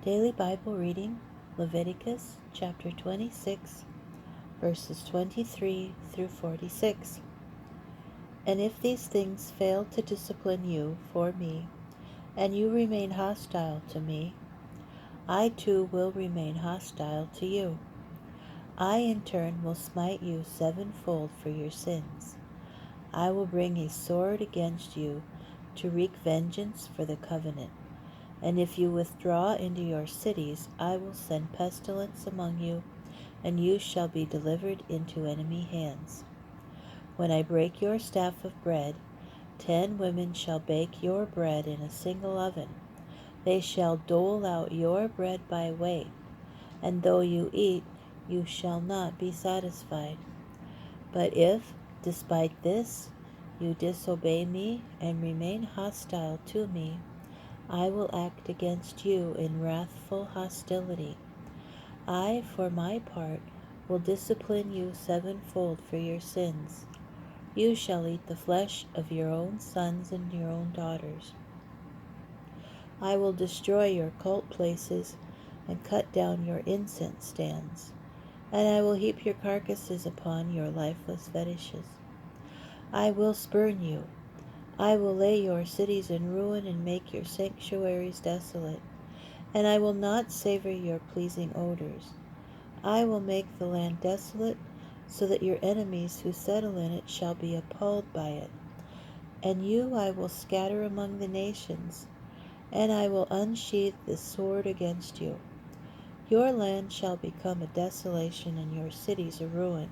Daily Bible reading, Leviticus chapter 26, verses 23 through 46. And if these things fail to discipline you for me, and you remain hostile to me, I too will remain hostile to you. I in turn will smite you sevenfold for your sins. I will bring a sword against you to wreak vengeance for the covenant. And if you withdraw into your cities, I will send pestilence among you, and you shall be delivered into enemy hands. When I break your staff of bread, 10 women shall bake your bread in a single oven. They shall dole out your bread by weight, and though you eat, you shall not be satisfied. But if, despite this, you disobey me and remain hostile to me, I will act against you in wrathful hostility. I, for my part, will discipline you sevenfold for your sins. You shall eat the flesh of your own sons and your own daughters. I will destroy your cult places and cut down your incense stands, and I will heap your carcasses upon your lifeless fetishes. I will spurn you. I will lay your cities in ruin and make your sanctuaries desolate, and I will not savor your pleasing odors. I will make the land desolate, so that your enemies who settle in it shall be appalled by it. And you I will scatter among the nations, and I will unsheathe the sword against you. Your land shall become a desolation, and your cities a ruin.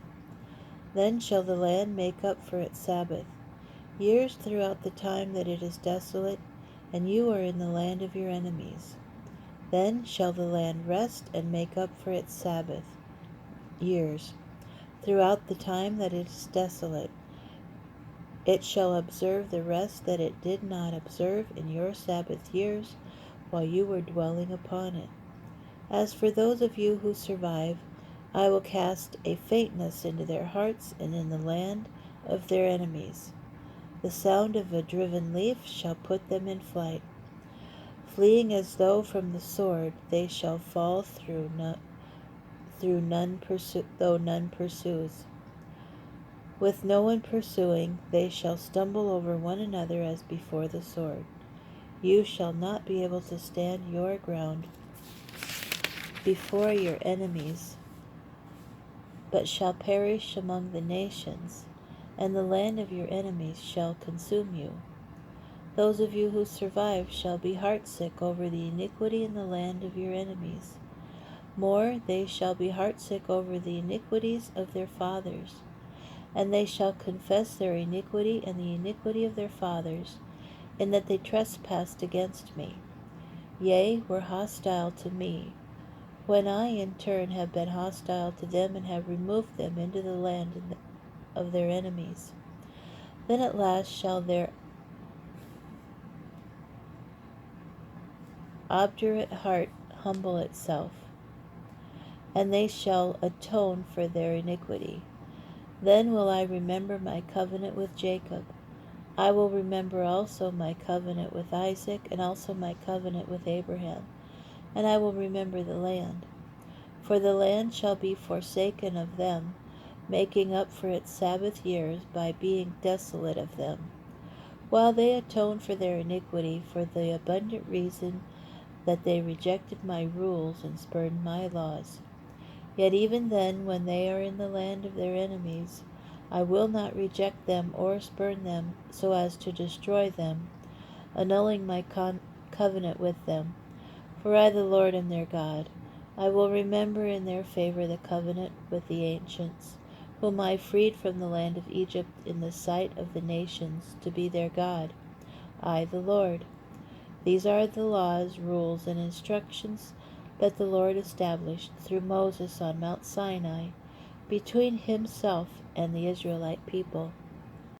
Then shall the land make up for its Sabbath, years throughout the time that it is desolate, and you are in the land of your enemies. Then shall the land rest and make up for its Sabbath, years, throughout the time that it is desolate. It shall observe the rest that it did not observe in your Sabbath years while you were dwelling upon it. As for those of you who survive, I will cast a faintness into their hearts and in the land of their enemies. The sound of a driven leaf shall put them in flight. Fleeing as though from the sword, they shall fall though none pursues. With no one pursuing, they shall stumble over one another as before the sword. You shall not be able to stand your ground before your enemies, but shall perish among the nations, and the land of your enemies shall consume you. Those of you who survive shall be heartsick over the iniquity in the land of your enemies. More, they shall be heartsick over the iniquities of their fathers, and they shall confess their iniquity and the iniquity of their fathers, in that they trespassed against me, yea, were hostile to me, when I in turn have been hostile to them and have removed them into the land of their enemies. Then at last shall their obdurate heart humble itself, and they shall atone for their iniquity. Then will I remember my covenant with Jacob. I will remember also my covenant with Isaac, and also my covenant with Abraham, and I will remember the land. For the land shall be forsaken of them, making up for its Sabbath years by being desolate of them, while they atone for their iniquity for the abundant reason that they rejected my rules and spurned my laws. Yet even then, when they are in the land of their enemies, I will not reject them or spurn them so as to destroy them, annulling my covenant with them. For I, the Lord, am their God. I will remember in their favor the covenant with the ancients, whom I freed from the land of Egypt in the sight of the nations to be their God. I, the Lord. These are the laws, rules, and instructions that the Lord established through Moses on Mount Sinai between himself and the Israelite people.